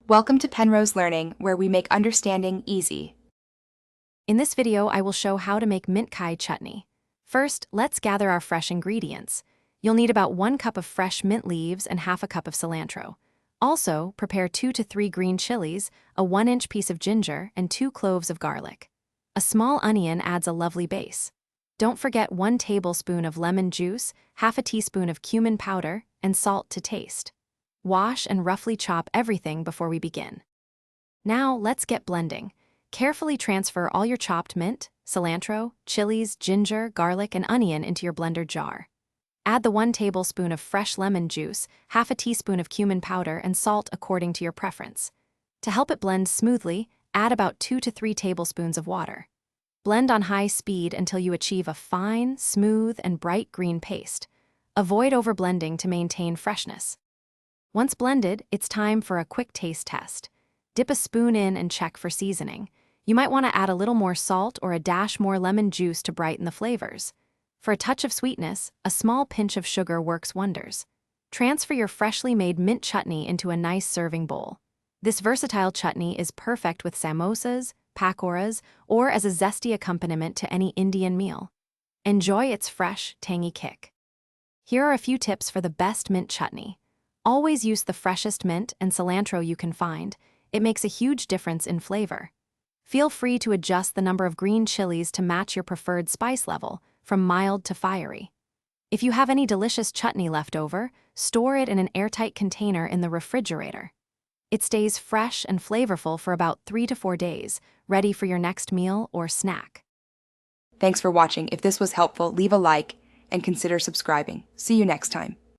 Welcome to Penrose Learning, where we make understanding easy. In this video, I will show how to make mint Kai chutney. First, let's gather our fresh ingredients. You'll need about 1 cup of fresh mint leaves and half a cup of cilantro. Also, prepare 2 to 3 green chilies, a 1-inch piece of ginger, and 2 cloves of garlic. A small onion adds a lovely base. Don't forget 1 tablespoon of lemon juice, half a teaspoon of cumin powder, and salt to taste. Wash and roughly chop everything before we begin. Now, let's get blending. Carefully transfer all your chopped mint, cilantro, chilies, ginger, garlic, and onion into your blender jar. Add the 1 tablespoon of fresh lemon juice, half a teaspoon of cumin powder, and salt according to your preference. To help it blend smoothly, add about 2 to 3 tablespoons of water. Blend on high speed until you achieve a fine, smooth, and bright green paste. Avoid overblending to maintain freshness. Once blended, it's time for a quick taste test. Dip a spoon in and check for seasoning. You might want to add a little more salt or a dash more lemon juice to brighten the flavors. For a touch of sweetness, a small pinch of sugar works wonders. Transfer your freshly made mint chutney into a nice serving bowl. This versatile chutney is perfect with samosas, pakoras, or as a zesty accompaniment to any Indian meal. Enjoy its fresh, tangy kick. Here are a few tips for the best mint chutney. Always use the freshest mint and cilantro you can find. It makes a huge difference in flavor. Feel free to adjust the number of green chilies to match your preferred spice level, from mild to fiery. If you have any delicious chutney left over, store it in an airtight container in the refrigerator. It stays fresh and flavorful for about 3 to 4 days, ready for your next meal or snack. Thanks for watching. If this was helpful, leave a like and consider subscribing. See you next time.